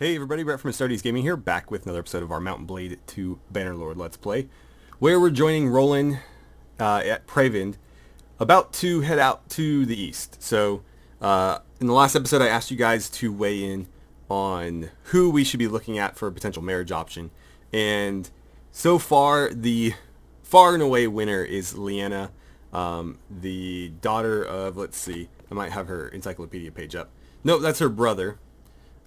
Hey everybody, Brett from AstartesGaming here, back with another episode of our Mountain Blade 2 Bannerlord Let's Play, where we're joining Roland at Pravind, about to head out to the east. So, in the last episode I asked you guys to weigh in on who we should be looking at for a potential marriage option, and so far the far and away winner is Leanna, the daughter of, let's see, I might have her encyclopedia page up. No, that's her brother.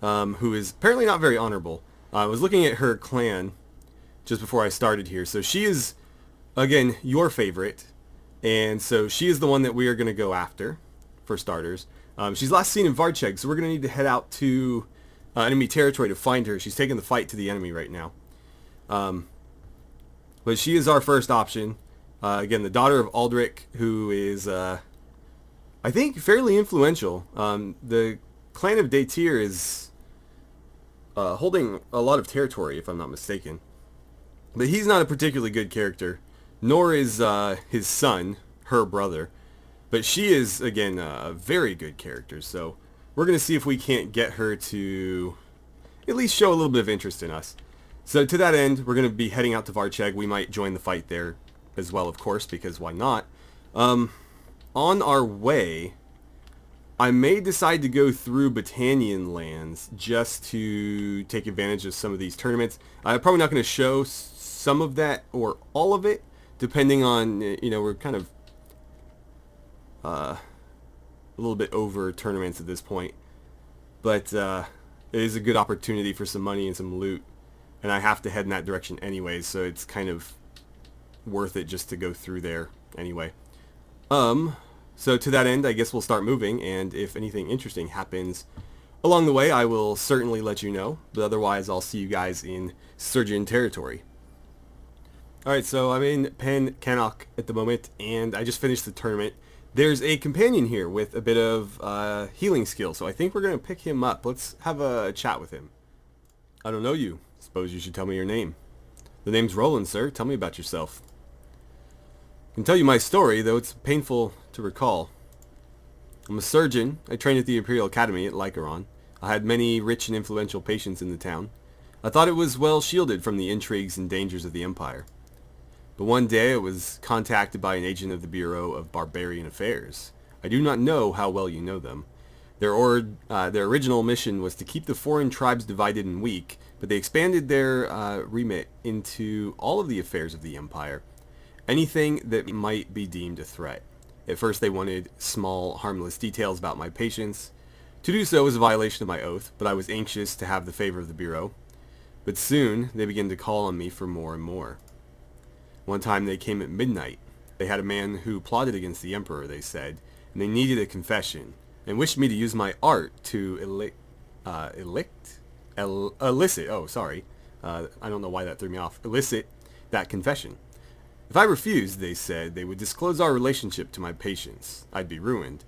Who is apparently not very honorable. I was looking at her clan just before I started here. So she is, again, your favorite. And so she is the one that we are going to go after, for starters. She's last seen in Varcheg, so we're going to need to head out to enemy territory to find her. She's taking the fight to the enemy right now. But she is our first option. Again, the daughter of Aldrich, who is, I think, fairly influential. The clan of Datir is holding a lot of territory, if I'm not mistaken. But he's not a particularly good character, nor is his son, her brother. But she is, again, a very good character, so we're going to see if we can't get her to at least show a little bit of interest in us. So to that end, we're going to be heading out to Varcheg. We might join the fight there as well, of course, because why not? On our way, I may decide to go through Battanian lands just to take advantage of some of these tournaments. I'm probably not going to show some of that or all of it, depending on, you know, we're kind of a little bit over tournaments at this point. But it is a good opportunity for some money and some loot, and I have to head in that direction anyways, so it's kind of worth it just to go through there anyway. So to that end, I guess we'll start moving, and if anything interesting happens along the way, I will certainly let you know, but otherwise I'll see you guys in Surgeon territory. Alright, so I'm in Pen Cannock at the moment, and I just finished the tournament. There's a companion here with a bit of healing skill, so I think we're going to pick him up. Let's have a chat with him. I don't know you. Suppose you should tell me your name. The name's Roland, sir. Tell me about yourself. I can tell you my story, though it's painful to recall. I'm a surgeon. I trained at the Imperial Academy at Lycaron. I had many rich and influential patients in the town. I thought it was well shielded from the intrigues and dangers of the Empire. But one day I was contacted by an agent of the Bureau of Barbarian Affairs. I do not know how well you know them. Their original mission was to keep the foreign tribes divided and weak, but they expanded their remit into all of the affairs of the Empire. Anything that might be deemed a threat. At first they wanted small, harmless details about my patients. To do so was a violation of my oath, but I was anxious to have the favor of the Bureau. But soon they began to call on me for more and more. One time they came at midnight. They had a man who plotted against the Emperor, they said, and they needed a confession, and wished me to use my art to elicit, oh sorry, I don't know why that threw me off, elicit that confession. If I refused, they said, they would disclose our relationship to my patients. I'd be ruined.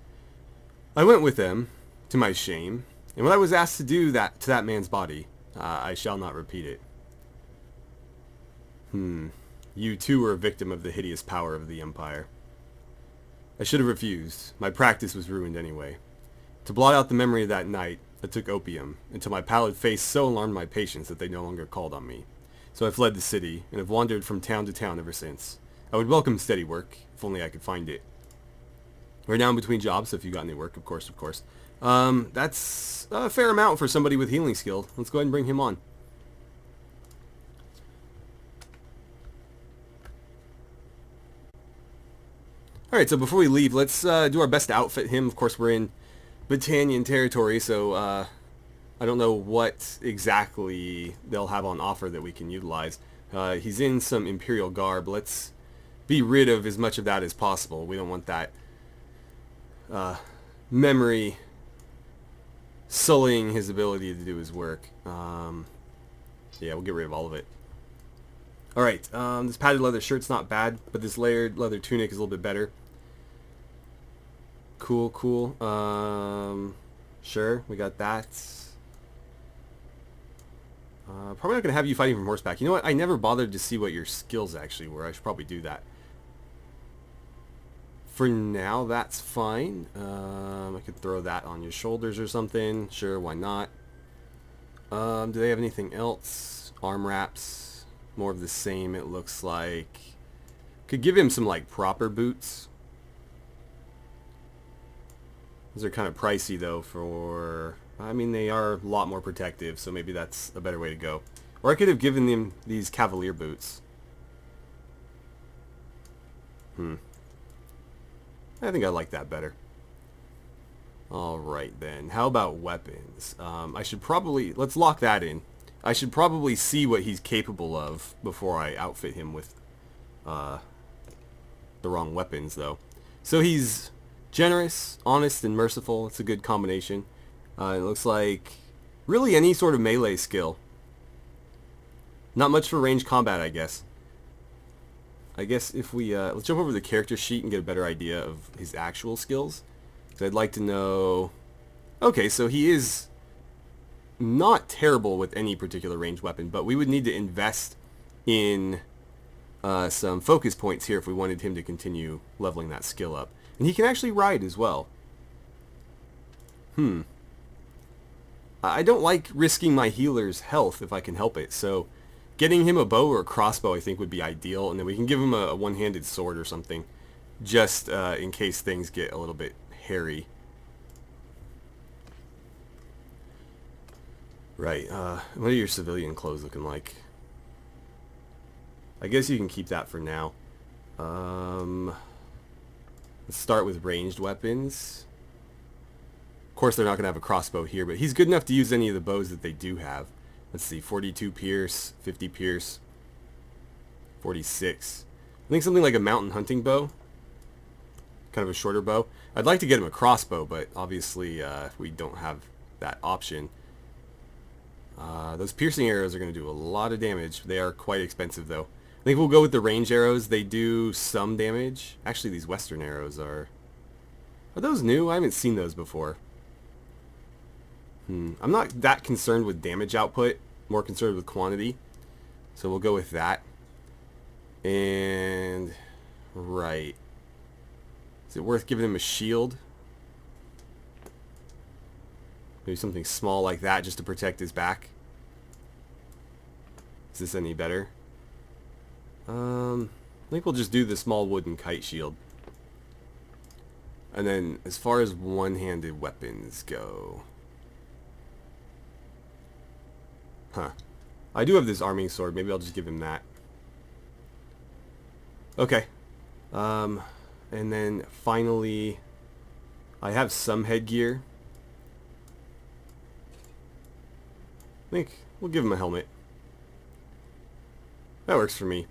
I went with them, to my shame, and when I was asked to do that to that man's body, I shall not repeat it. You too were a victim of the hideous power of the Empire. I should have refused. My practice was ruined anyway. To blot out the memory of that night, I took opium, until my pallid face so alarmed my patients that they no longer called on me. So I fled the city, and have wandered from town to town ever since. I would welcome steady work, if only I could find it. Right now I'm between jobs, so if you got any work, of course. That's a fair amount for somebody with healing skill. Let's go ahead and bring him on. Alright, so before we leave, let's do our best to outfit him. Of course, we're in Battanian territory, so I don't know what exactly they'll have on offer that we can utilize. He's in some Imperial garb. Let's be rid of as much of that as possible. We don't want that memory sullying his ability to do his work. Yeah, we'll get rid of all of it. Alright, this padded leather shirt's not bad, but this layered leather tunic is a little bit better. Cool, cool. Sure, we got that. Probably not going to have you fighting from horseback. You know what? I never bothered to see what your skills actually were. I should probably do that. For now, that's fine. I could throw that on your shoulders or something. Sure, why not? Do they have anything else? Arm wraps. More of the same, it looks like. Could give him some, like, proper boots. Those are kind of pricey, though, for... I mean, they are a lot more protective, so maybe that's a better way to go. Or I could have given them these Cavalier boots. I think I like that better. Alright then, how about weapons? I should probably, let's lock that in. I should probably see what he's capable of before I outfit him with the wrong weapons, though. So he's generous, honest, and merciful. It's a good combination. It looks like really any sort of melee skill. Not much for range combat, I guess. I guess if we, let's jump over the character sheet and get a better idea of his actual skills. So I'd like to know... Okay, so he is not terrible with any particular ranged weapon, but we would need to invest in some focus points here if we wanted him to continue leveling that skill up. And he can actually ride as well. I don't like risking my healer's health if I can help it, so getting him a bow or a crossbow I think would be ideal, and then we can give him a one-handed sword or something, just in case things get a little bit hairy. Right, what are your civilian clothes looking like? I guess you can keep that for now. Let's start with ranged weapons. Of course they're not going to have a crossbow here, but he's good enough to use any of the bows that they do have. Let's see, 42 pierce, 50 pierce, 46. I think something like a mountain hunting bow. Kind of a shorter bow. I'd like to get him a crossbow, but obviously we don't have that option. Those piercing arrows are going to do a lot of damage. They are quite expensive, though. I think we'll go with the range arrows. They do some damage. Actually, these western arrows are... Are those new? I haven't seen those before. I'm not that concerned with damage output. More concerned with quantity. So we'll go with that. And... Right. Is it worth giving him a shield? Maybe something small like that just to protect his back. Is this any better? I think we'll just do the small wooden kite shield. And then as far as one-handed weapons go... I do have this arming sword. Maybe I'll just give him that. Okay. And then finally... I have some headgear. I think we'll give him a helmet. That works for me.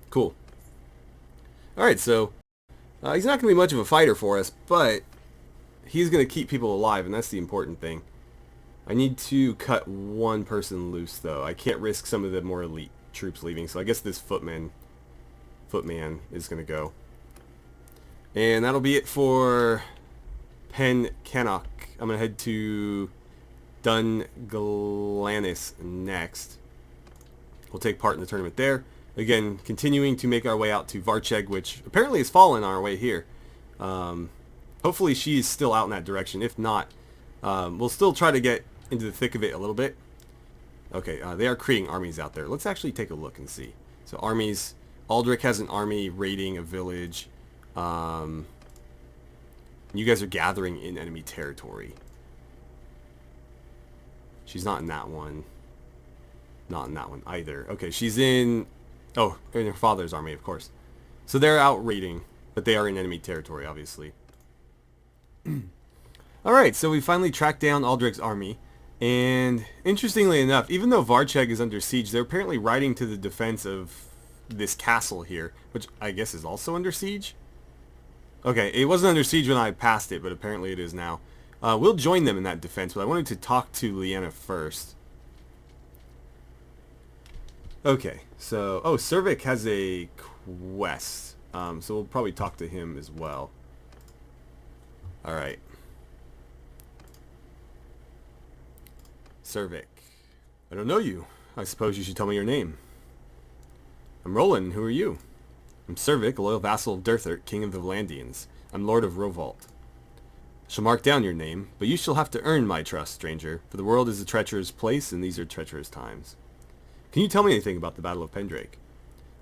Cool. Alright, so he's not going to be much of a fighter for us, but he's going to keep people alive, and that's the important thing. I need to cut one person loose, though. I can't risk some of the more elite troops leaving, so I guess this footman is going to go. And that'll be it for Pen Cannock. I'm going to head to Dunglanis next. We'll take part in the tournament there. Again, continuing to make our way out to Varcheg, which apparently has fallen on our way here. Hopefully she's still out in that direction. If not, we'll still try to get into the thick of it a little bit. Okay, they are creating armies out there. Let's actually take a look and see. So armies, Aldrich has an army raiding a village. You guys are gathering in enemy territory. She's not in that one. Not in that one either. Okay, she's in... Oh, in her father's army, of course. So they're out raiding, but they are in enemy territory, obviously. Alright, so we finally tracked down Aldrich's army. And interestingly enough, even though Varcheg is under siege, they're apparently riding to the defense of this castle here, which I guess is also under siege? Okay, it wasn't under siege when I passed it, but apparently it is now. We'll join them in that defense, but I wanted to talk to Lyanna first. Okay, so... Oh, Cervic has a quest. So we'll probably talk to him as well. Alright. Cervic. I don't know you. I suppose you should tell me your name. I'm Roland. Who are you? I'm Cervic, a loyal vassal of Durthert, king of the Vlandians. I'm Lord of Rovalt. Shall mark down your name, but you shall have to earn my trust, stranger, for the world is a treacherous place, and these are treacherous times. Can you tell me anything about the Battle of Pendrake?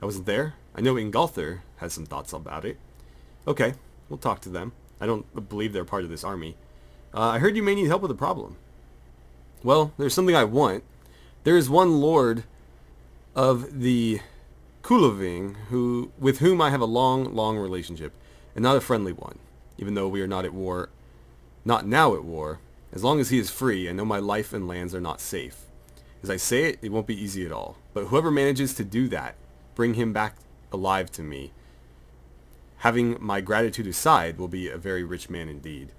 I wasn't there. I know Ingolthur has some thoughts about it. Okay, we'll talk to them. I don't believe they're part of this army. I heard you may need help with a problem. Well, there's something I want. There is one lord of the Kuloving with whom I have a long relationship, and not a friendly one, even though we are not at war. Not now at war. As long as he is free, I know my life and lands are not safe. As I say it, it won't be easy at all. But whoever manages to do that, bring him back alive to me, having my gratitude aside, will be a very rich man indeed.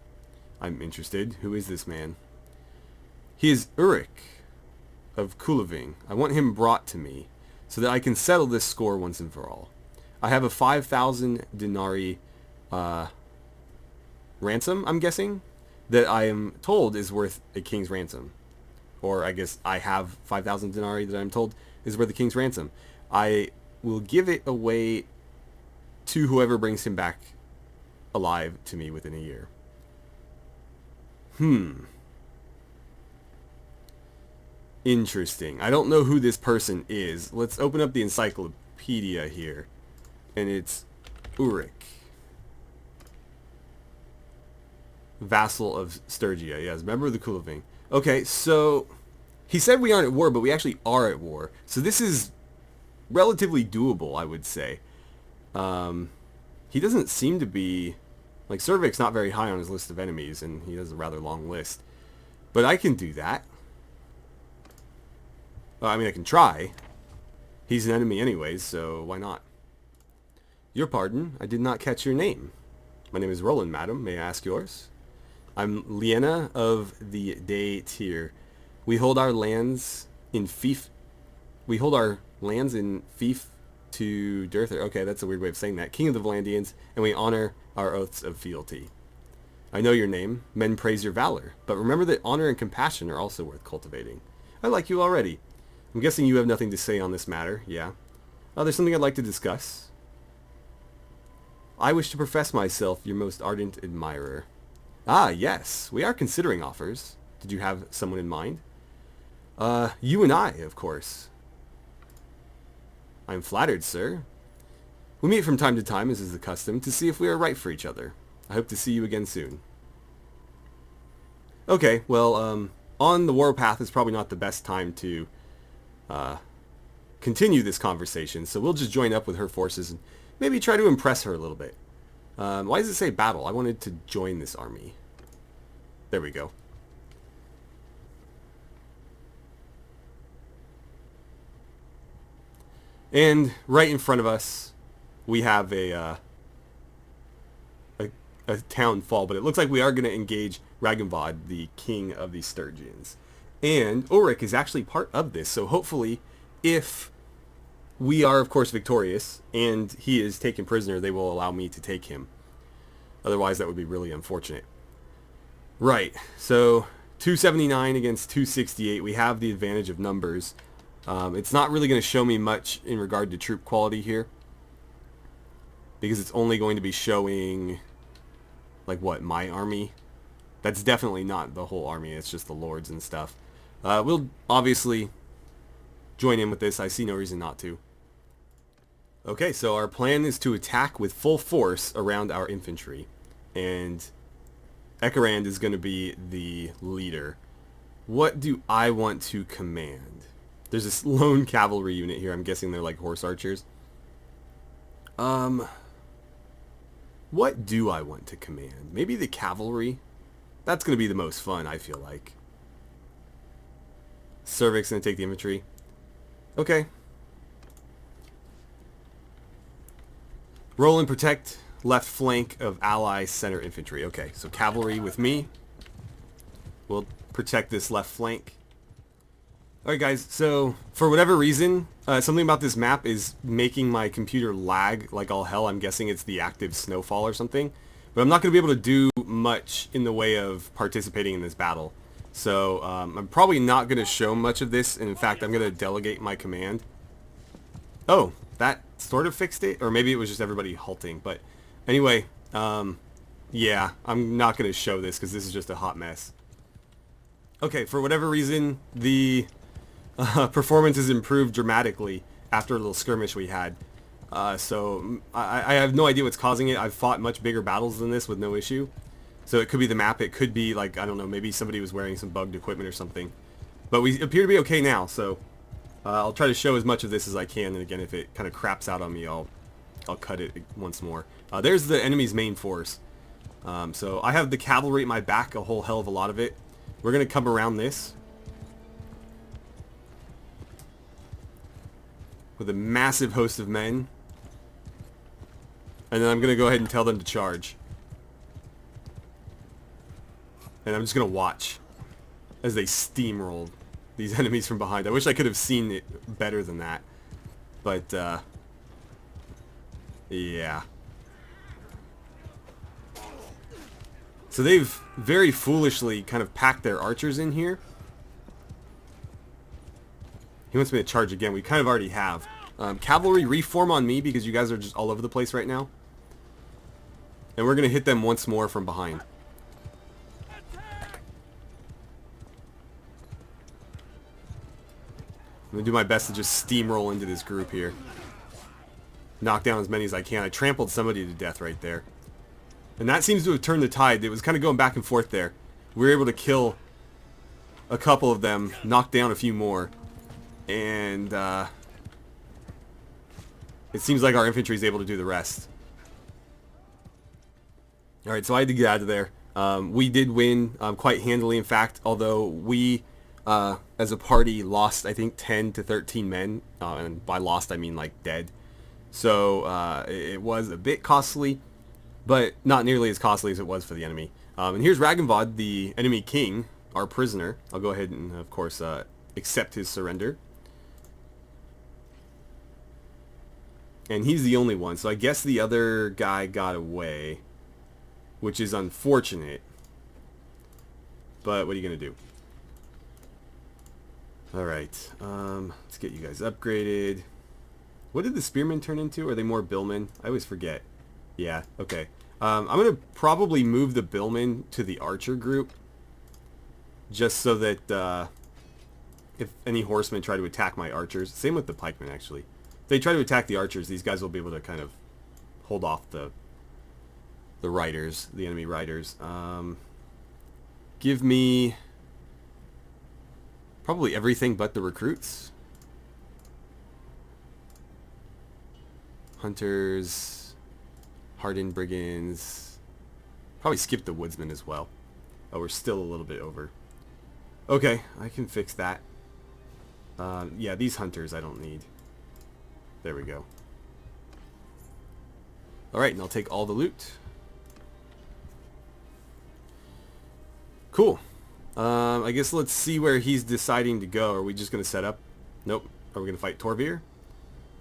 I'm interested. Who is this man? He is Uric of Kuloving. I want him brought to me, so that I can settle this score once and for all. I have a 5,000 denarii ransom, I'm guessing, that I am told is worth a king's ransom. Or I guess I have 5,000 denarii that I'm told is worth a king's ransom. I will give it away to whoever brings him back alive to me within a year. Interesting. I don't know who this person is. Let's open up the encyclopedia here. And it's Uric. Vassal of Sturgia. Yes, member of the Kuloving. Okay, so he said we aren't at war, but we actually are at war. So this is relatively doable, I would say. He doesn't seem to be... Like, Cervic's not very high on his list of enemies, and he has a rather long list. But I can do that. I mean, I can try. He's an enemy anyways, so why not? Your pardon, I did not catch your name. My name is Roland, madam. May I ask yours? I'm Liena of the Day Tier. We hold our lands in fief. We hold our lands in fief to Durther. Okay, that's a weird way of saying that. King of the Valandians, and we honor our oaths of fealty. I know your name. Men praise your valor, but remember that honor and compassion are also worth cultivating. I like you already. I'm guessing you have nothing to say on this matter. Yeah. There's something I'd like to discuss. I wish to profess myself your most ardent admirer. Ah, yes. We are considering offers. Did you have someone in mind? You and I, of course. I'm flattered, sir. We meet from time to time, as is the custom, to see if we are right for each other. I hope to see you again soon. Okay, well, on the warpath is probably not the best time to continue this conversation, so we'll just join up with her forces and maybe try to impress her a little bit. Why does it say battle? I wanted to join this army. There we go. And right in front of us, we have a town fall, but it looks like we are going to engage Ragnvald, the king of the Sturgians. And Ulrich is actually part of this, so hopefully, if we are, of course, victorious, and he is taken prisoner, they will allow me to take him. Otherwise, that would be really unfortunate. Right, so 279 against 268. We have the advantage of numbers. It's not really going to show me much in regard to troop quality here, because it's only going to be showing, like, what, my army? That's definitely not the whole army, it's just the lords and stuff. We'll obviously join in with this. I see no reason not to. Okay, so our plan is to attack with full force around our infantry, and Ekerand is going to be the leader. What do I want to command? There's this lone cavalry unit here. I'm guessing they're like horse archers. What do I want to command? Maybe the cavalry? That's going to be the most fun, I feel like. Cervic's going to take the infantry. Okay. Roll and protect left flank of ally center infantry. Okay, so cavalry with me. We'll protect this left flank. Alright guys, so for whatever reason, something about this map is making my computer lag like all hell. I'm guessing it's the active snowfall or something. But I'm not going to be able to do much in the way of participating in this battle. So I'm probably not going to show much of this. And in fact, I'm going to delegate my command. Oh, that sort of fixed it. Or maybe it was just everybody halting. But anyway, Yeah, I'm not going to show this because this is just a hot mess. Okay, for whatever reason, the performance has improved dramatically after a little skirmish we had. So I have no idea what's causing it. I've fought much bigger battles than this with no issue. So it could be the map. It could be, like, I don't know, maybe somebody was wearing some bugged equipment or something. But we appear to be okay now, so I'll try to show as much of this as I can. And again, if it kind of craps out on me, I'll cut it once more. There's the enemy's main force. So I have the cavalry at my back, a whole hell of a lot of it. We're going to come around this with a massive host of men. And then I'm going to go ahead and tell them to charge. And I'm just going to watch as they steamroll these enemies from behind. I wish I could have seen it better than that. But, yeah. So they've very foolishly kind of packed their archers in here. He wants me to charge again. We kind of already have. Cavalry, reform on me because you guys are just all over the place right now. And we're going to hit them once more from behind. I'm going to do my best to just steamroll into this group here. Knock down as many as I can. I trampled somebody to death right there. And that seems to have turned the tide. It was kind of going back and forth there. We were able to kill a couple of them, knock down a few more. And it seems like our infantry is able to do the rest. Alright, so I had to get out of there. We did win quite handily, in fact, although we, as a party, lost, I think, 10 to 13 men. And by lost, I mean, like, dead. So it was a bit costly, but not nearly as costly as it was for the enemy. And here's Ragnvald, the enemy king, our prisoner. I'll go ahead and, of course, accept his surrender. And he's the only one, so I guess the other guy got away, which is unfortunate. But what are you going to do? Alright, let's get you guys upgraded. What did the spearmen turn into? Are they more billmen? I always forget. Yeah, okay. I'm going to probably move the billmen to the archer group, just so that if any horsemen try to attack my archers, same with the pikemen actually. If they try to attack the archers, these guys will be able to kind of hold off the riders, the enemy riders. Give me probably everything but the recruits. Hunters, hardened brigands. Probably skip the woodsmen as well. Oh, we're still a little bit over. Okay, I can fix that. Yeah, these hunters I don't need. There we go. Alright, and I'll take all the loot. Cool. I guess let's see where he's deciding to go. Are we just going to set up? Nope. Are we going to fight Torvir?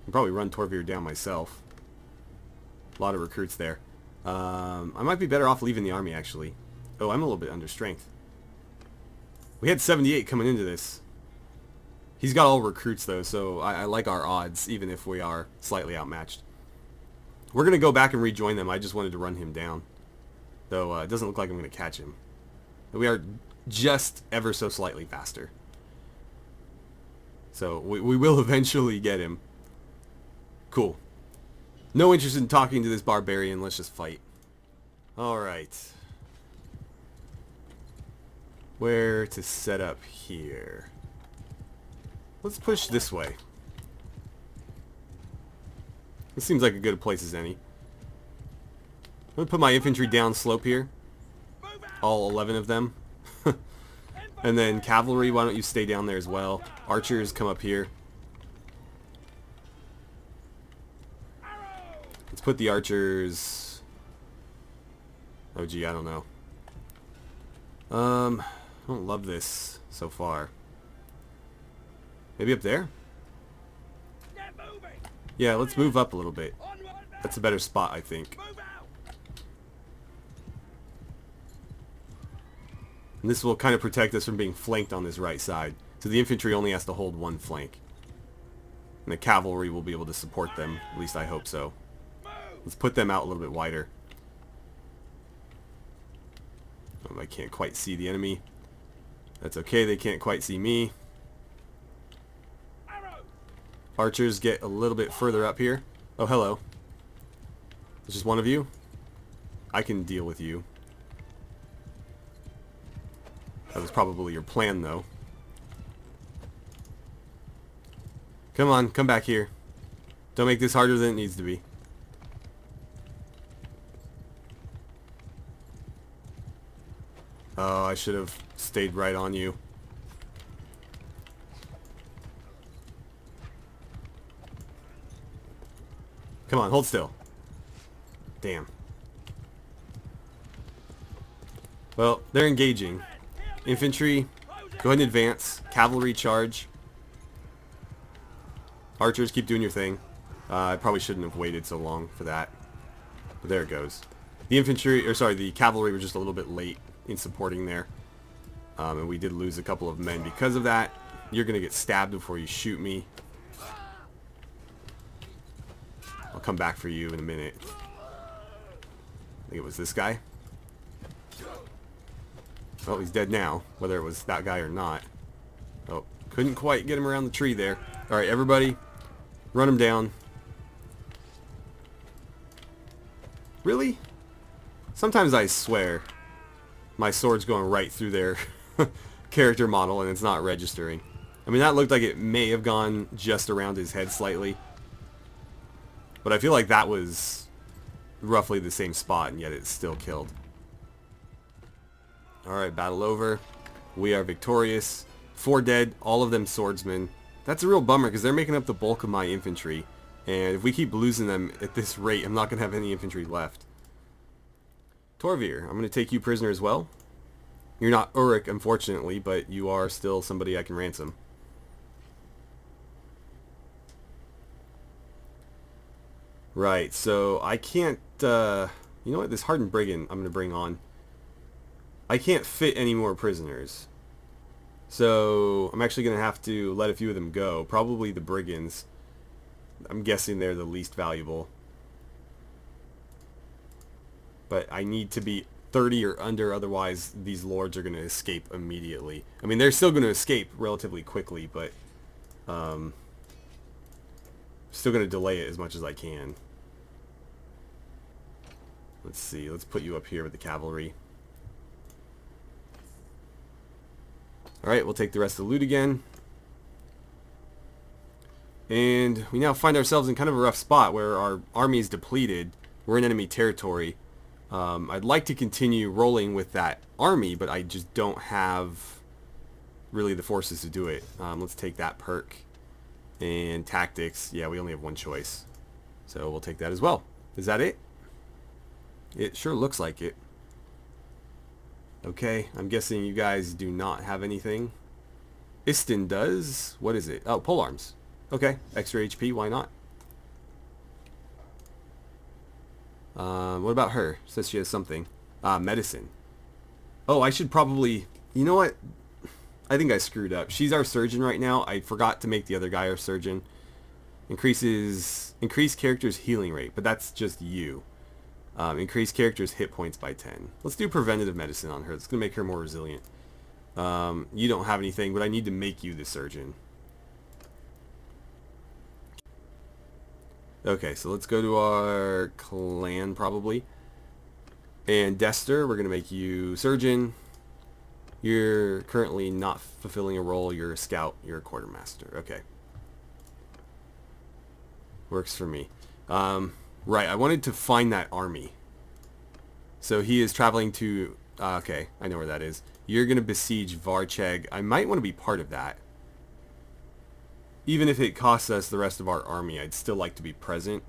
I'll probably run Torvir down myself. A lot of recruits there. I might be better off leaving the army, actually. Oh, I'm a little bit under strength. We had 78 coming into this. He's got all recruits, though, so I like our odds, even if we are slightly outmatched. We're going to go back and rejoin them. I just wanted to run him down. Though it doesn't look like I'm going to catch him. We are just ever so slightly faster. So we will eventually get him. Cool. No interest in talking to this barbarian. Let's just fight. Alright. Where to set up here? Let's push this way. This seems like a good place as any. I'm going to put my infantry down slope here. All 11 of them. And then cavalry, why don't you stay down there as well. Archers, come up here. Let's put the archers... Oh gee, I don't know. I don't love this so far. Maybe up there? Yeah, let's move up a little bit. That's a better spot, I think. And this will kind of protect us from being flanked on this right side. So the infantry only has to hold one flank. And the cavalry will be able to support them. At least I hope so. Let's put them out a little bit wider. I can't quite see the enemy. That's okay, they can't quite see me. Archers get a little bit further up here. Oh, hello. It's just one of you? I can deal with you. That was probably your plan, though. Come on, come back here. Don't make this harder than it needs to be. Oh, I should have stayed right on you. Come on, hold still. Damn. Well, they're engaging. Infantry, go ahead and advance. Cavalry, charge. Archers, keep doing your thing. I probably shouldn't have waited so long for that. But there it goes. The infantry, or sorry, the cavalry were just a little bit late in supporting there. And we did lose a couple of men because of that. You're going to get stabbed before you shoot me. I'll come back for you in a minute. I think it was this guy. Oh, he's dead now, whether it was that guy or not. Oh, couldn't quite get him around the tree there. Alright, everybody, run him down. Really? Sometimes I swear my sword's going right through their character model and it's not registering. I mean, that looked like it may have gone just around his head slightly. But I feel like that was roughly the same spot, and yet it's still killed. Alright, battle over. We are victorious. 4 dead, all of them swordsmen. That's a real bummer, because they're making up the bulk of my infantry. And if we keep losing them at this rate, I'm not going to have any infantry left. Torvir, I'm going to take you prisoner as well. You're not Uruk, unfortunately, but you are still somebody I can ransom. Right, so I can't, you know what, this hardened brigand I'm going to bring on. I can't fit any more prisoners. So I'm actually going to have to let a few of them go. Probably the brigands. I'm guessing they're the least valuable. But I need to be 30 or under, otherwise these lords are going to escape immediately. I mean, they're still going to escape relatively quickly, but still going to delay it as much as I can. Let's see, let's put you up here with the cavalry. Alright, we'll take the rest of the loot again. And we now find ourselves in kind of a rough spot where our army is depleted. We're in enemy territory. I'd like to continue rolling with that army, but I just don't have really the forces to do it. Let's take that perk. And tactics, yeah, we only have one choice. So we'll take that as well. Is that it? It sure looks like it. Okay, I'm guessing you guys do not have anything. Istin does. What is it? Oh, polearms. Okay, extra HP, why not? What about her? Says she has something. Medicine. Oh, I should probably... You know what? I think I screwed up. She's our surgeon right now. I forgot to make the other guy our surgeon. Increase character's healing rate, but that's just you. Increase character's hit points by 10. Let's do preventative medicine on her. It's going to make her more resilient. You don't have anything, but I need to make you the surgeon. Okay, so let's go to our clan, probably. And Dester, we're going to make you surgeon. You're currently not fulfilling a role. You're a scout. You're a quartermaster. Okay. Works for me. Right, I wanted to find that army. So he is traveling to... okay, I know where that is. You're going to besiege Varcheg. I might want to be part of that. Even if it costs us the rest of our army, I'd still like to be present.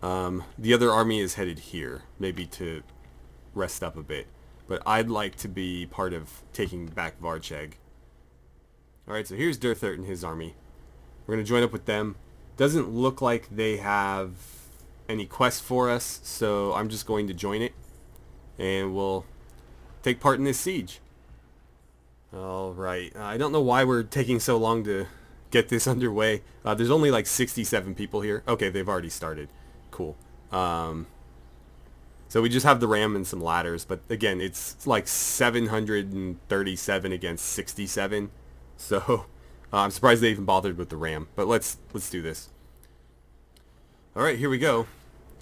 The other army is headed here, maybe to rest up a bit. But I'd like to be part of taking back Varcheg. Alright, so here's Durthert and his army. We're going to join up with them. Doesn't look like they have any quests for us, so I'm just going to join it. And we'll take part in this siege. Alright, I don't know why we're taking so long to get this underway. There's only like 67 people here. Okay, they've already started. Cool. So we just have the ram and some ladders, but again, it's like 737 against 67. So I'm surprised they even bothered with the ram. But let's do this. All right, here we go.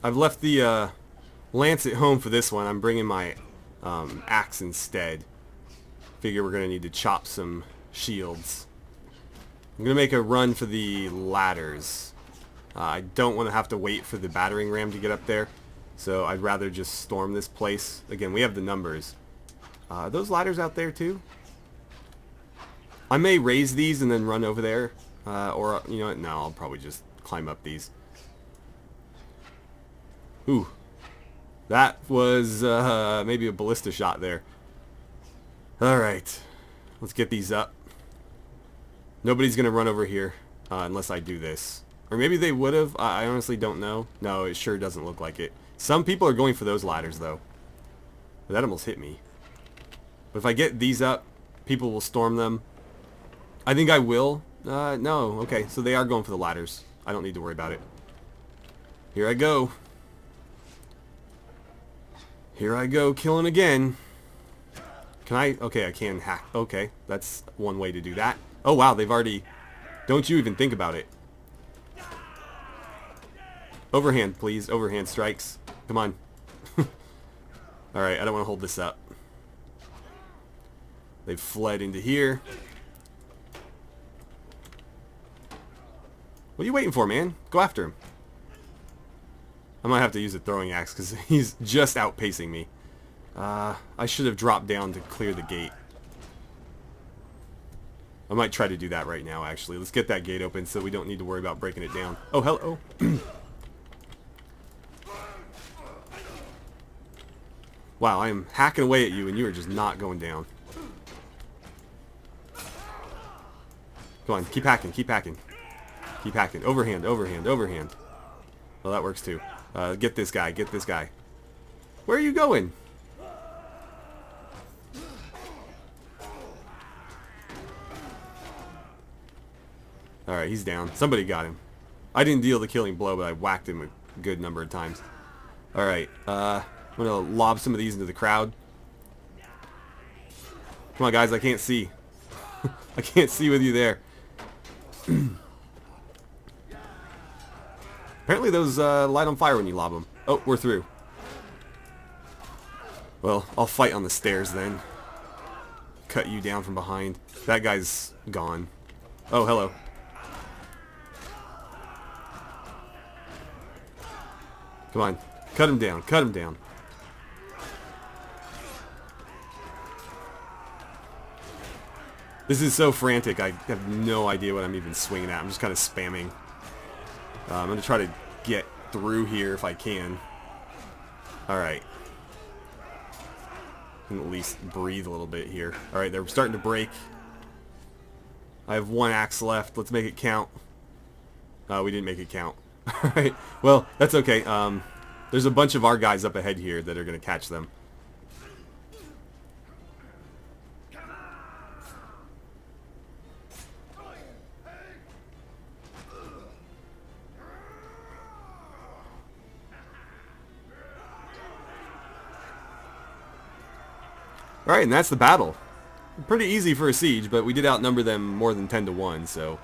I've left the lance at home for this one. I'm bringing my axe instead. Figure we're gonna need to chop some shields. I'm gonna make a run for the ladders. I don't want to have to wait for the battering ram to get up there. So I'd rather just storm this place. Again, we have the numbers. Are those ladders out there too? I may raise these and then run over there. Or, you know what? No, I'll probably just climb up these. Ooh. That was maybe a ballista shot there. Alright. Let's get these up. Nobody's going to run over here unless I do this. Or maybe they would have. I honestly don't know. No, it sure doesn't look like it. Some people are going for those ladders, though. That almost hit me. But if I get these up, people will storm them. I think I will. No. Okay, so they are going for the ladders. I don't need to worry about it. Here I go. Here I go, killing again. Can I? Okay, I can hack. Okay, that's one way to do that. Oh, wow, they've already... Don't you even think about it. Overhand, please. Overhand strikes. Come on. Alright, I don't want to hold this up. They've fled into here. What are you waiting for, man? Go after him. I might have to use a throwing axe because he's just outpacing me. I should have dropped down to clear the gate. I might try to do that right now, actually. Let's get that gate open so we don't need to worry about breaking it down. Oh, hello. Wow, I am hacking away at you and you are just not going down. Come on, keep hacking, keep hacking. Keep hacking. Overhand, overhand, overhand. Well, that works too. Get this guy, get this guy. Where are you going? Alright, he's down. Somebody got him. I didn't deal the killing blow, but I whacked him a good number of times. Alright, I'm gonna lob some of these into the crowd. Come on, guys, I can't see. I can't see with you there. Apparently those light on fire when you lob them. Oh, we're through. Well, I'll fight on the stairs then. Cut you down from behind. That guy's gone. Oh, hello. Come on. Cut him down. Cut him down. This is so frantic. I have no idea what I'm even swinging at. I'm just kind of spamming. I'm going to try to get through here if I can. Alright. Can at least breathe a little bit here. Alright, they're starting to break. I have one axe left. Let's make it count. We didn't make it count. Alright, well, that's okay. There's a bunch of our guys up ahead here that are going to catch them. Alright, and that's the battle. Pretty easy for a siege, but we did outnumber them more than 10 to 1, so...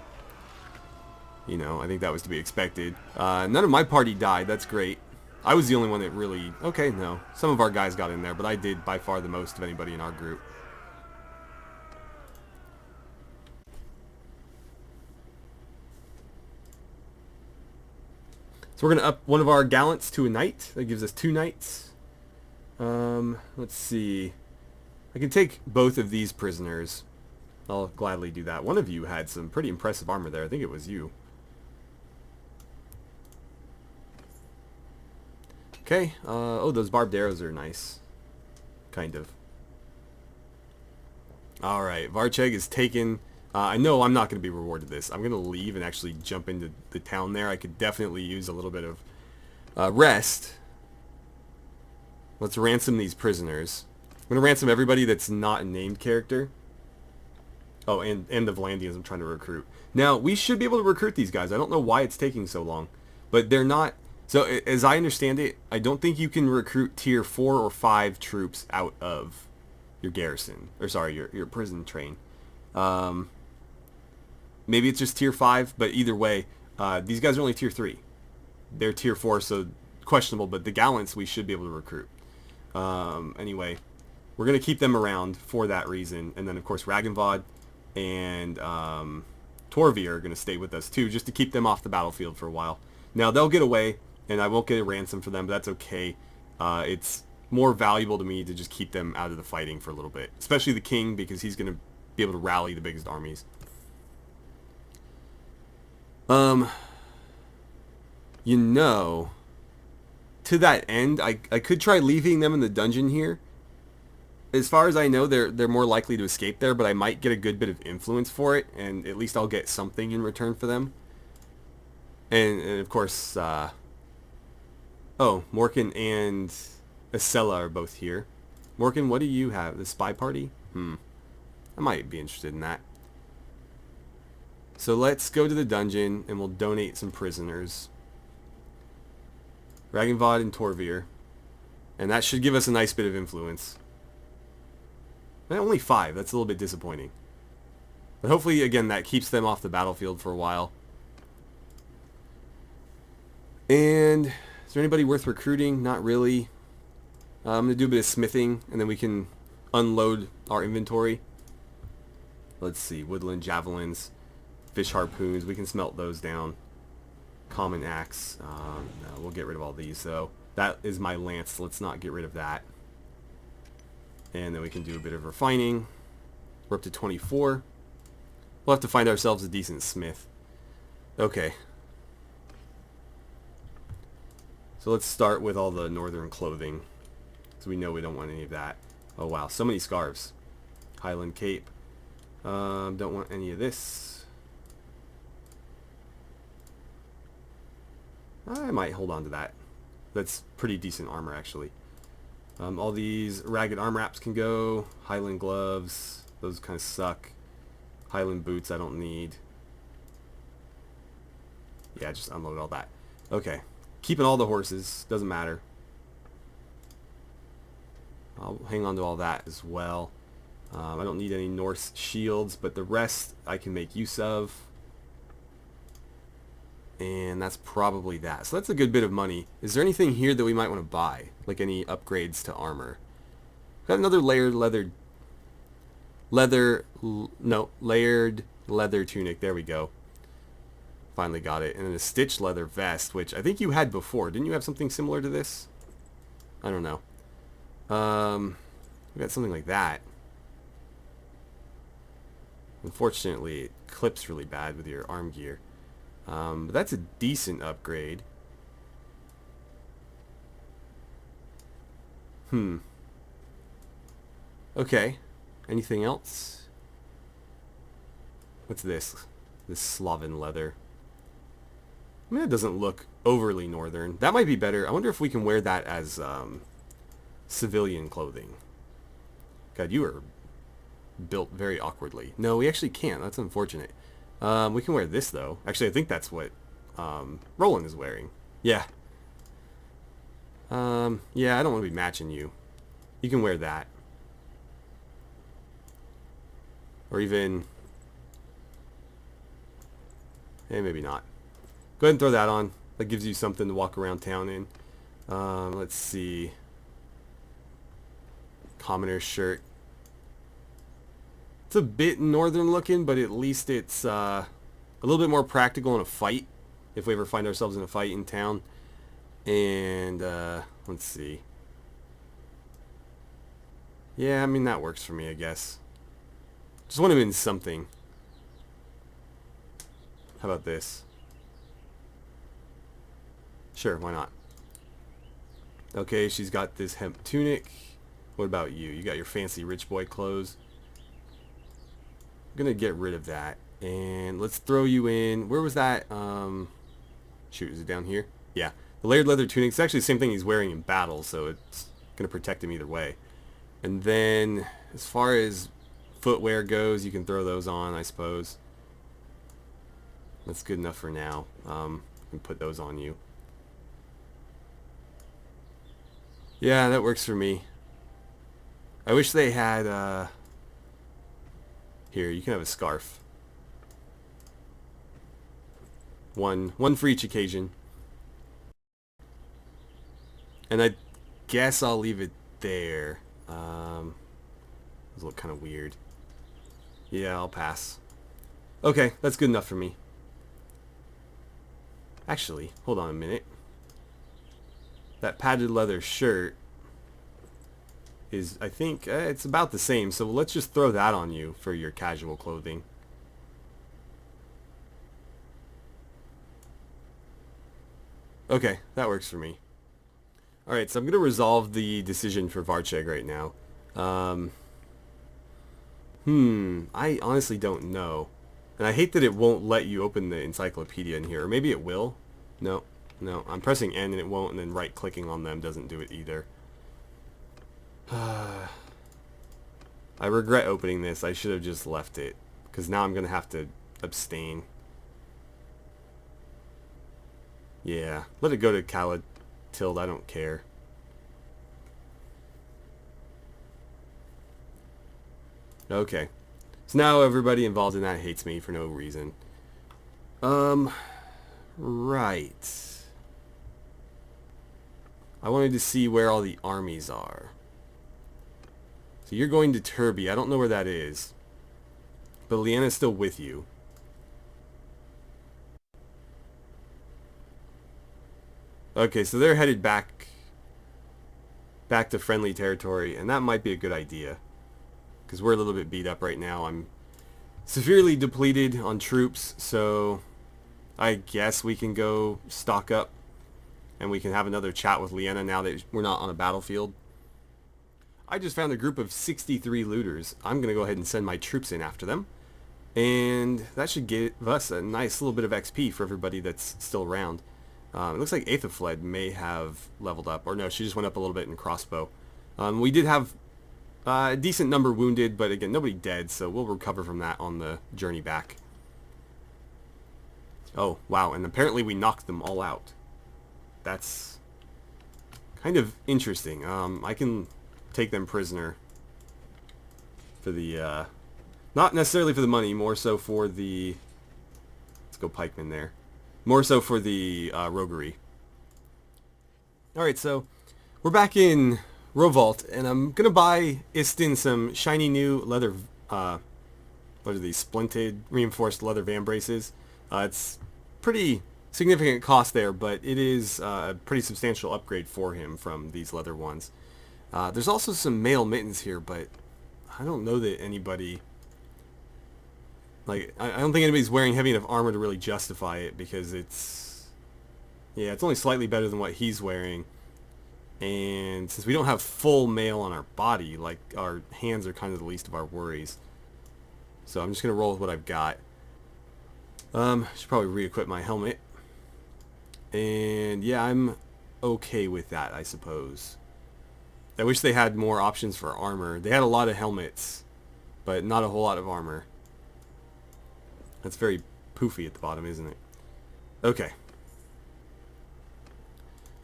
You know, I think that was to be expected. None of my party died, that's great. I was the only one that really... Okay, no. Some of our guys got in there, but I did by far the most of anybody in our group. So we're going to up one of our gallants to a knight. That gives us 2 knights. Let's see... I can take both of these prisoners. I'll gladly do that. One of you had some pretty impressive armor there. I think it was you. Okay. Oh, those barbed arrows are nice. Kind of. Alright. Varcheg is taken. I know I'm not going to be rewarded this. I'm going to leave and actually jump into the town there. I could definitely use a little bit of rest. Let's ransom these prisoners. I'm going to ransom everybody that's not a named character. Oh, and the Volandians I'm trying to recruit. Now, we should be able to recruit these guys. I don't know why it's taking so long. But they're not So as I understand it, I don't think you can recruit tier 4 or 5 troops out of your garrison, or sorry, your prison train. Um, Maybe it's just tier 5, but either way, these guys are only tier 3. They're tier 4, so questionable, but the gallants we should be able to recruit. Anyway, we're going to keep them around for that reason. And then, of course, Ragnvald and Torvi are going to stay with us, too, just to keep them off the battlefield for a while. Now, they'll get away, and I won't get a ransom for them, but that's okay. It's more valuable to me to just keep them out of the fighting for a little bit, especially the king, because he's going to be able to rally the biggest armies. You know, to that end, I could try leaving them in the dungeon here. As far as I know, they're more likely to escape there, but I might get a good bit of influence for it, and at least I'll get something in return for them. And of course, oh, Morkan and Acela are both here. Morkan, what do you have? The spy party? I might be interested in that. So let's go to the dungeon, and we'll donate some prisoners. Ragnvald and Torvir. And that should give us a nice bit of influence. And only 5. That's a little bit disappointing. But hopefully, again, that keeps them off the battlefield for a while. And is there anybody worth recruiting? Not really. I'm going to do a bit of smithing, and then we can unload our inventory. Let's see. Woodland javelins. Fish harpoons. We can smelt those down. Common axe. No, we'll get rid of all these. So that is my lance. Let's not get rid of that. And then we can do a bit of refining. We're up to 24. We'll have to find ourselves a decent smith. Okay. So let's start with all the northern clothing. So we know we don't want any of that. Oh wow, so many scarves. Highland cape. Don't want any of this. I might hold on to that. That's pretty decent armor, actually. All these ragged arm wraps can go. Highland gloves. Those kind of suck. Highland boots I don't need. Yeah, just unload all that. Okay. Keeping all the horses. Doesn't matter. I'll hang on to all that as well. I don't need any Norse shields, but the rest I can make use of. And that's probably that. So that's a good bit of money. Is there anything here that we might want to buy? Like any upgrades to armor? Got another layered layered leather tunic. There we go. Finally got it. And then a stitched leather vest, which I think you had before. Didn't you have something similar to this? I don't know. We got something like that. Unfortunately, it clips really bad with your arm gear. But that's a decent upgrade. Okay. Anything else? What's this? This Slaven leather. I mean, it doesn't look overly northern. That might be better. I wonder if we can wear that as civilian clothing. God, you are built very awkwardly. No, we actually can't. That's unfortunate. We can wear this, though. Actually, I think that's what Roland is wearing. Yeah. Yeah, I don't want to be matching you. You can wear that. Or even... Hey, maybe not. Go ahead and throw that on. That gives you something to walk around town in. Let's see. Commoner's shirt. It's a bit northern looking, but at least it's a little bit more practical in a fight, if we ever find ourselves in a fight in town. And let's see. Yeah, I mean, that works for me, I guess. Just want him in something. How about this? Sure, why not? Okay, she's got this hemp tunic. What about you? You got your fancy rich boy clothes. I'm gonna get rid of that. And let's throw you in. Where was that? Shoot, is it down here? Yeah. The layered leather tunic. It's actually the same thing he's wearing in battle, so it's gonna protect him either way. And then, as far as footwear goes, you can throw those on, I suppose. That's good enough for now. I can put those on you. Yeah, that works for me. I wish they had, here, you can have a scarf. One for each occasion. And I guess I'll leave it there. Those look kind of weird. Yeah, I'll pass. Okay, that's good enough for me. Actually, hold on a minute. That padded leather shirt is, I think, it's about the same, so let's just throw that on you for your casual clothing. Okay, that works for me. Alright, so I'm going to resolve the decision for Varcheg right now. I honestly don't know. And I hate that it won't let you open the encyclopedia in here. Or maybe it will. No, no. I'm pressing N and it won't, and then right-clicking on them doesn't do it either. I regret opening this. I should have just left it. Because now I'm going to have to abstain. Yeah, let it go to Calradian. I don't care. Okay. So now everybody involved in that hates me for no reason. Right. I wanted to see where all the armies are. So you're going to Turby. I don't know where that is. But Leanna's still with you. Okay, so they're headed back to friendly territory, and that might be a good idea. Because we're a little bit beat up right now. I'm severely depleted on troops, so I guess we can go stock up. And we can have another chat with Leanna now that we're not on a battlefield. I just found a group of 63 looters. I'm going to go ahead and send my troops in after them. And that should give us a nice little bit of XP for everybody that's still around. It looks like Ep.5 may have leveled up. Or no, she just went up a little bit in crossbow. We did have a decent number wounded, but again, nobody dead, so we'll recover from that on the journey back. Oh, wow, and apparently we knocked them all out. That's kind of interesting. I can take them prisoner for the, not necessarily for the money, more so for the, let's go pikeman there. More so for the roguery. Alright, so we're back in Rovault, and I'm going to buy Istin some shiny new leather, what are these, splinted, reinforced leather van braces. It's pretty significant cost there, but it is a pretty substantial upgrade for him from these leather ones. There's also some mail mittens here, but I don't know that anybody... Like, I don't think anybody's wearing heavy enough armor to really justify it, because it's... Yeah, it's only slightly better than what he's wearing. And since we don't have full mail on our body, like, our hands are kind of the least of our worries. So I'm just going to roll with what I've got. Should probably re-equip my helmet. And yeah, I'm okay with that, I suppose. I wish they had more options for armor. They had a lot of helmets, but not a whole lot of armor. That's very poofy at the bottom, isn't it? Okay.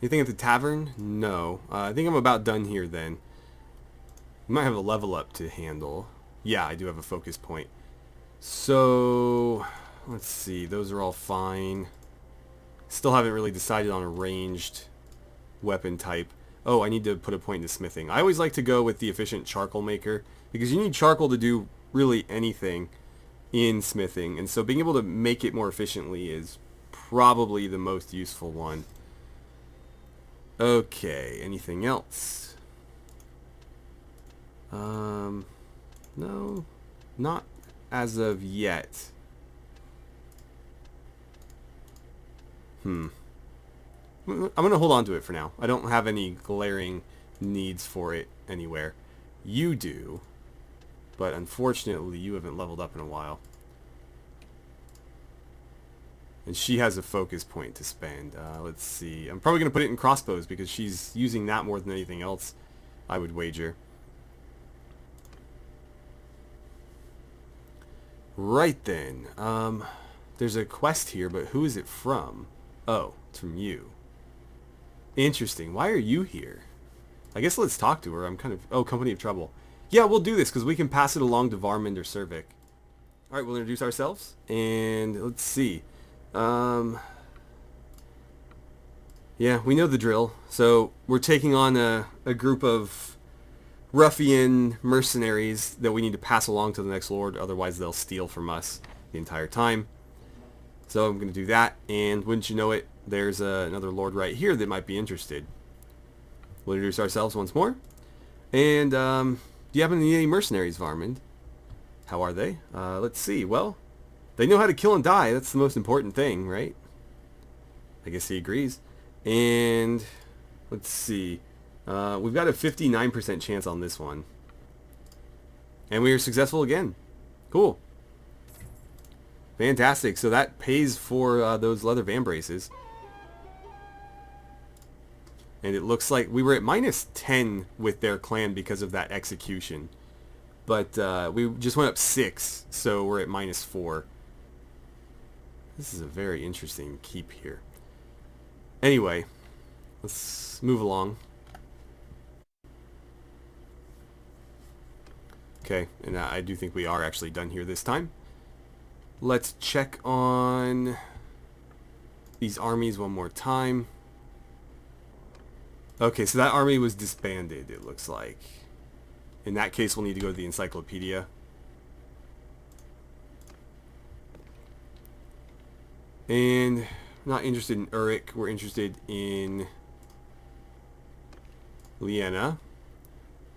Anything at the tavern? No. I think I'm about done here then. We might have a level up to handle. Yeah, I do have a focus point. So, let's see. Those are all fine. Still haven't really decided on a ranged weapon type. Oh, I need to put a point into smithing. I always like to go with the efficient charcoal maker, because you need charcoal to do really anything in smithing, and so being able to make it more efficiently is probably the most useful one. Okay, anything else? No, not as of yet. I'm gonna hold on to it for now. I don't have any glaring needs for it anywhere. You do. But unfortunately, you haven't leveled up in a while. And she has a focus point to spend. Let's see. I'm probably going to put it in crossbows because she's using that more than anything else, I would wager. Right then. There's a quest here, but who is it from? Oh, it's from you. Interesting. Why are you here? I guess let's talk to her. I'm kind of... Oh, Company of Trouble. Yeah, we'll do this because we can pass it along to Varmund or Cervic. Alright, we'll introduce ourselves. And let's see. Yeah, we know the drill. So we're taking on a group of ruffian mercenaries that we need to pass along to the next lord. Otherwise they'll steal from us the entire time. So I'm going to do that. And wouldn't you know it, there's another lord right here that might be interested. We'll introduce ourselves once more. And do you happen to need any mercenaries, Varmund? How are they? Let's see. Well, they know how to kill and die. That's the most important thing, right? I guess he agrees. And let's see. We've got a 59% chance on this one. And we are successful again. Cool. Fantastic. So that pays for those leather vambraces. And it looks like we were at minus 10 with their clan because of that execution. But we just went up 6, so we're at minus 4. This is a very interesting keep here. Anyway, let's move along. Okay, and I do think we are actually done here this time. Let's check on these armies one more time. Okay, so that army was disbanded, it looks like. In that case, we'll need to go to the encyclopedia. And we're not interested in Uruk, we're interested in Liena,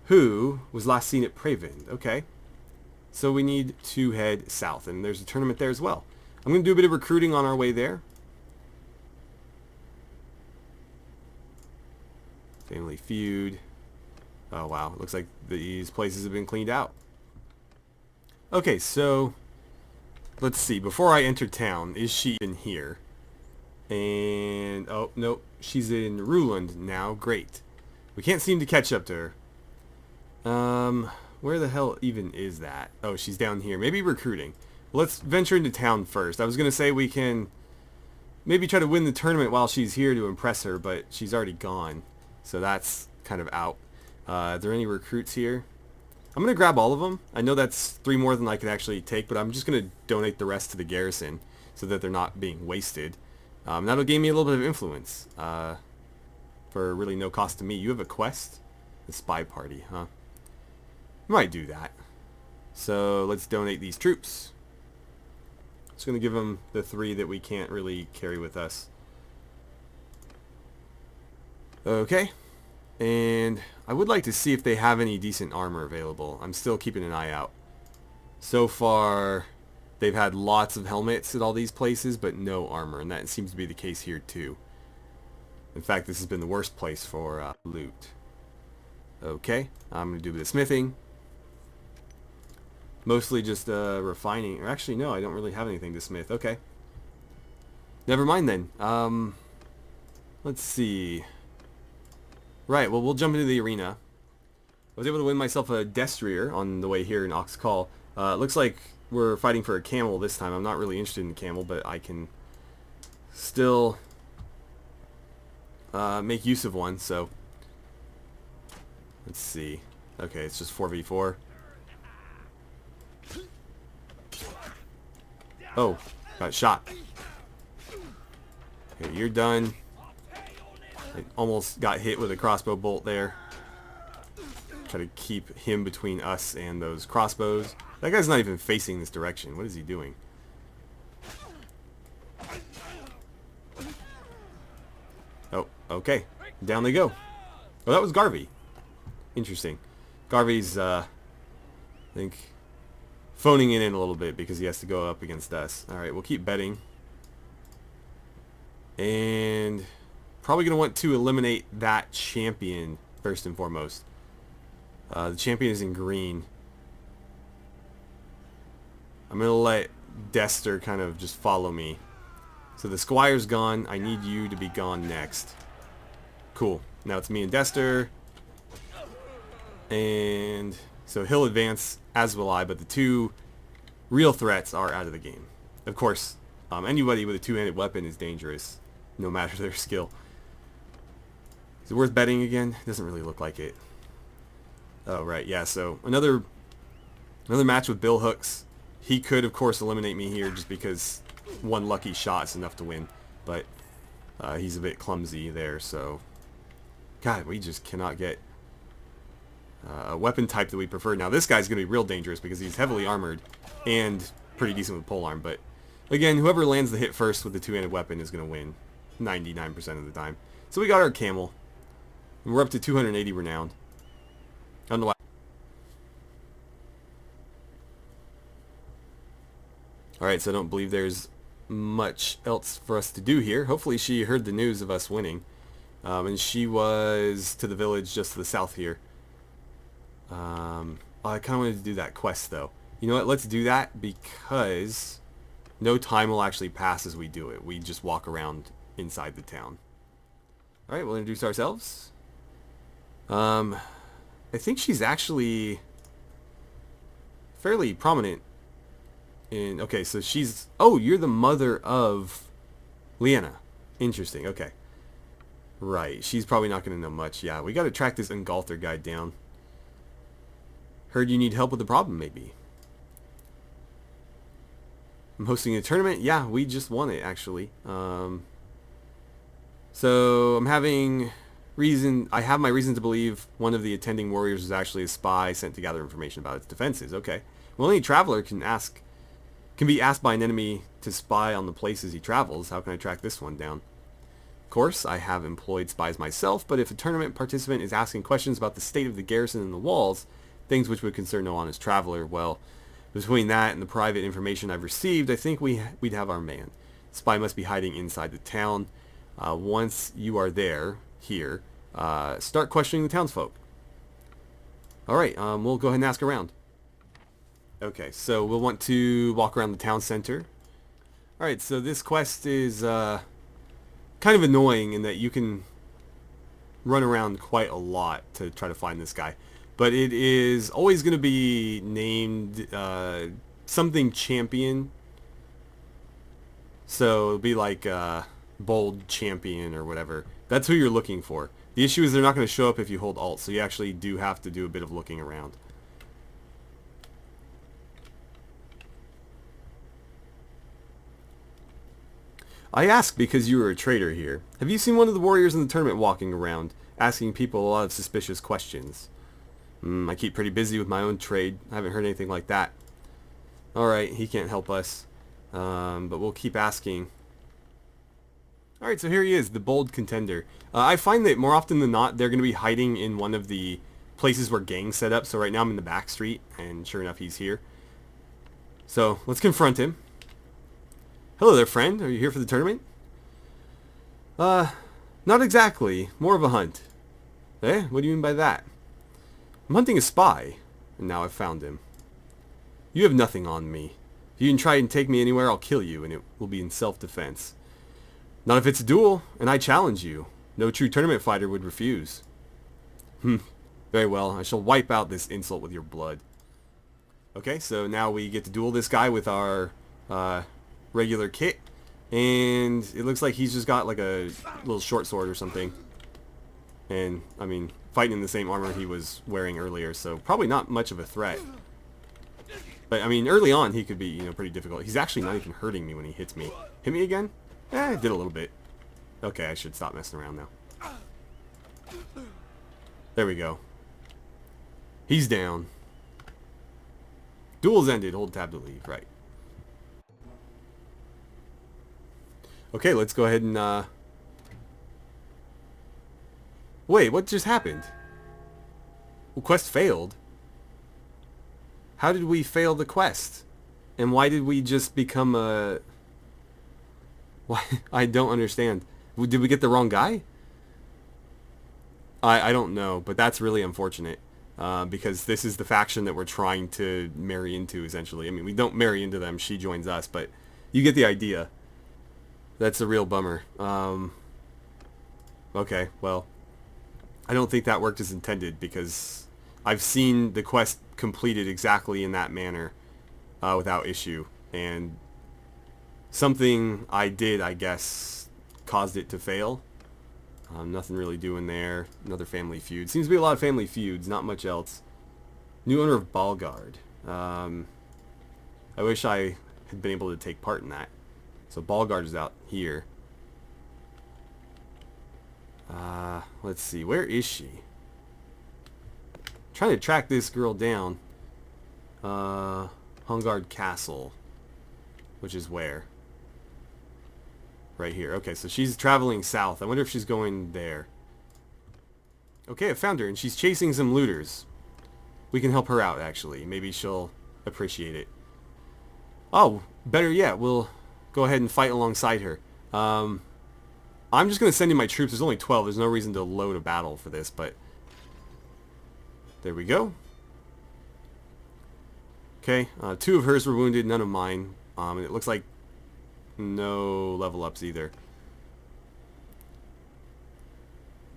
who was last seen at Pravind. Okay. So we need to head south, and there's a tournament there as well. I'm going to do a bit of recruiting on our way there. Family feud. Oh wow, it looks like these places have been cleaned out. Okay, so let's see. Before I enter town, is she in here? And oh no, she's in Ruland now. Great. We can't seem to catch up to her. Where the hell even is that? Oh, she's down here. Maybe recruiting. Let's venture into town first. I was gonna say we can maybe try to win the tournament while she's here to impress her, but she's already gone. So that's kind of out. Are there any recruits here? I'm going to grab all of them. I know that's 3 more than I could actually take, but I'm just going to donate the rest to the garrison so that they're not being wasted. That'll gain me a little bit of influence for really no cost to me. You have a quest? The spy party, huh? Might do that. So let's donate these troops. Just going to give them the 3 that we can't really carry with us. Okay. And I would like to see if they have any decent armor available. I'm still keeping an eye out. So far, they've had lots of helmets at all these places, but no armor, and that seems to be the case here too. In fact, this has been the worst place for loot. Okay, I'm going to do a bit of smithing. Mostly just refining. Or actually, no, I don't really have anything to smith. Okay. Never mind then. Let's see. Right, well, we'll jump into the arena. I was able to win myself a Destrier on the way here in Ox Call. Looks like we're fighting for a camel this time. I'm not really interested in the camel, but I can still make use of one, so... Let's see. Okay, it's just 4v4. Oh, got shot. Okay, you're done. I almost got hit with a crossbow bolt there. Try to keep him between us and those crossbows. That guy's not even facing this direction. What is he doing? Oh, okay. Down they go. Oh, that was Garvey. Interesting. Garvey's, I think, phoning it in a little bit because he has to go up against us. Alright, we'll keep betting. And... probably going to want to eliminate that champion first and foremost. The champion is in green. I'm going to let Dester kind of just follow me. So the Squire's gone. I need you to be gone next. Cool. Now it's me and Dester. And so he'll advance, as will I, but the 2 real threats are out of the game. Of course, anybody with a 2-handed weapon is dangerous, no matter their skill. Is it worth betting again? It doesn't really look like it. Oh, right, yeah, so another match with Bill Hooks. He could, of course, eliminate me here just because one lucky shot is enough to win. But he's a bit clumsy there, so... God, we just cannot get a weapon type that we prefer. Now, this guy's going to be real dangerous because he's heavily armored and pretty decent with polearm. But, again, whoever lands the hit first with the two-handed weapon is going to win 99% of the time. So we got our camel. And we're up to 280 renowned. I don't know why. Alright, so I don't believe there's much else for us to do here. Hopefully she heard the news of us winning. And she was to the village just to the south here. I kind of wanted to do that quest, though. You know what? Let's do that because no time will actually pass as we do it. We just walk around inside the town. Alright, we'll introduce ourselves. I think she's actually fairly prominent in... Okay, so she's... Oh, you're the mother of Leanna. Interesting, okay. Right, she's probably not going to know much. Yeah, we got to track this Ungolther guy down. Heard you need help with the problem, maybe. I'm hosting a tournament. Yeah, we just won it, actually. So I'm having reason. I have my reason to believe one of the attending warriors is actually a spy sent to gather information about its defenses. Okay. Well, any traveler can be asked by an enemy to spy on the places he travels. How can I track this one down? Of course, I have employed spies myself, but if a tournament participant is asking questions about the state of the garrison and the walls, things which would concern no honest traveler, well, between that and the private information I've received, I think we'd have our man. The spy must be hiding inside the town. Once you are here, start questioning the townsfolk. Alright, we'll go ahead and ask around. Okay, so we'll want to walk around the town center. Alright, so this quest is kind of annoying in that you can run around quite a lot to try to find this guy. But it is always going to be named something champion. So it'll be like bold champion or whatever. That's who you're looking for. The issue is they're not going to show up if you hold alt, so you actually do have to do a bit of looking around. I ask because you are a trader here. Have you seen one of the warriors in the tournament walking around, asking people a lot of suspicious questions? I keep pretty busy with my own trade. I haven't heard anything like that. Alright, he can't help us. But we'll keep asking. Alright, so here he is, the bold contender. I find that more often than not, they're going to be hiding in one of the places where gangs set up. So right now I'm in the back street, and sure enough, he's here. So, let's confront him. Hello there, friend. Are you here for the tournament? Not exactly. More of a hunt. Eh? What do you mean by that? I'm hunting a spy, and now I've found him. You have nothing on me. If you can try and take me anywhere, I'll kill you, and it will be in self-defense. Not if it's a duel, and I challenge you. No true tournament fighter would refuse. Very well. I shall wipe out this insult with your blood. Okay, so now we get to duel this guy with our regular kit, and it looks like he's just got like a little short sword or something. And, I mean, fighting in the same armor he was wearing earlier, so probably not much of a threat. But, I mean, early on he could be, pretty difficult. He's actually not even hurting me when he hits me. Hit me again? I did a little bit. Okay, I should stop messing around now. There we go. He's down. Duel's ended. Hold tab to leave. Right. Okay, let's go ahead and, Wait, what just happened? Well, quest failed. How did we fail the quest? And why did we just become a... Why? I don't understand. Did we get the wrong guy? I don't know, but that's really unfortunate. Because this is the faction that we're trying to marry into, essentially. I mean, we don't marry into them, she joins us, but you get the idea. That's a real bummer. Okay, well, I don't think that worked as intended, because I've seen the quest completed exactly in that manner, without issue, and something I did, I guess, caused it to fail. Nothing really doing there. Another family feud. Seems to be a lot of family feuds, not much else. New owner of Balgard. I wish I had been able to take part in that. So Balgard is out here. Let's see. Where is she? Trying to track this girl down. Hungard Castle. Which is where? Right here. Okay, so she's traveling south. I wonder if she's going there. Okay, I found her, and she's chasing some looters. We can help her out, actually. Maybe she'll appreciate it. Oh, better yet, we'll go ahead and fight alongside her. I'm just going to send in my troops. There's only 12. There's no reason to load a battle for this, but... There we go. Okay, 2 of hers were wounded, none of mine. And it looks like no level ups either.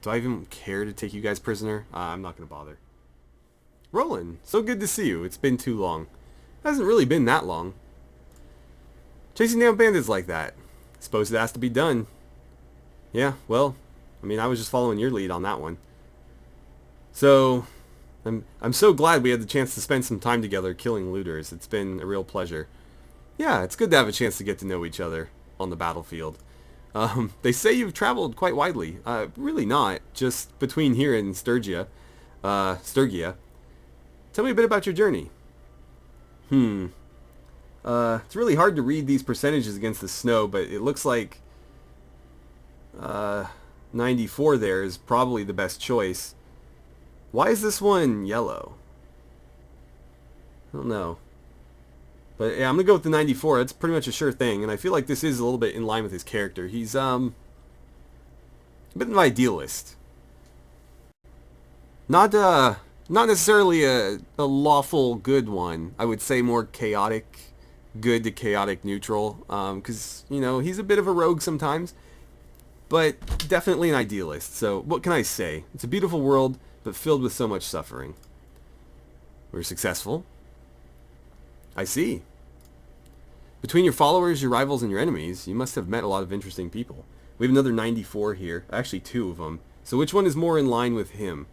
Do I even care to take you guys prisoner? I'm not going to bother. Roland, so good to see you. It's been too long. It hasn't really been that long. Chasing down bandits like that. Suppose it has to be done. Yeah, well, I mean, I was just following your lead on that one. So, I'm so glad we had the chance to spend some time together killing looters. It's been a real pleasure. Yeah, it's good to have a chance to get to know each other on the battlefield. They say you've traveled quite widely. Really not, just between here and Sturgia. Tell me a bit about your journey. It's really hard to read these percentages against the snow, but it looks like 94 there is probably the best choice. Why is this one yellow? I don't know. But yeah, I'm going to go with the 94. That's pretty much a sure thing, and I feel like this is a little bit in line with his character. He's a bit of an idealist. Not necessarily a lawful good one. I would say more chaotic good to chaotic neutral, because, you know, he's a bit of a rogue sometimes, but definitely an idealist. So what can I say? It's a beautiful world, but filled with so much suffering. We're successful. I see. Between your followers, your rivals, and your enemies, you must have met a lot of interesting people. We have another 94 here. Actually, 2 of them. So which one is more in line with him?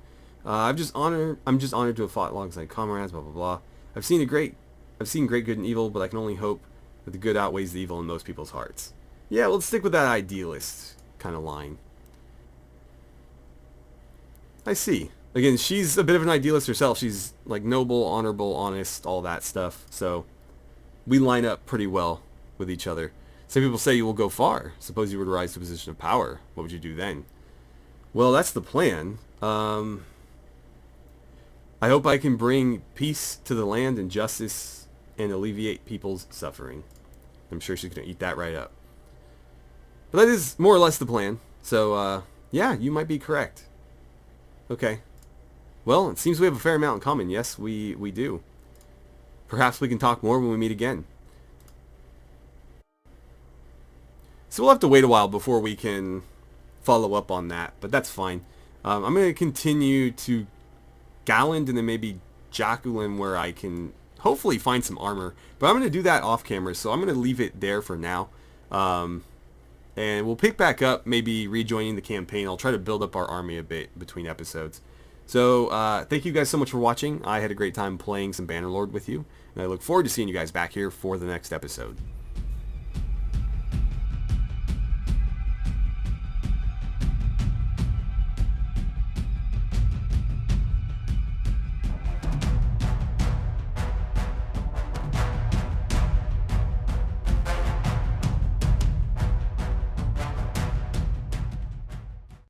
I'm just honored to have fought alongside comrades, blah, blah, blah. I've seen great good and evil, but I can only hope that the good outweighs the evil in most people's hearts. Yeah, let's stick with that idealist kind of line. I see. Again, she's a bit of an idealist herself. She's like noble, honorable, honest, all that stuff. So we line up pretty well with each other. Some people say you will go far. Suppose you were to rise to a position of power. What would you do then? Well, that's the plan. I hope I can bring peace to the land and justice and alleviate people's suffering. I'm sure she's going to eat that right up. But that is more or less the plan. So, yeah, you might be correct. Okay. Well, it seems we have a fair amount in common. Yes, we do. Perhaps we can talk more when we meet again. So we'll have to wait a while before we can follow up on that, but that's fine. I'm going to continue to Galland and then maybe Jacqueline, where I can hopefully find some armor. But I'm going to do that off camera, so I'm going to leave it there for now. And we'll pick back up, maybe rejoining the campaign. I'll try to build up our army a bit between episodes. So thank you guys so much for watching. I had a great time playing some Bannerlord with you, and I look forward to seeing you guys back here for the next episode.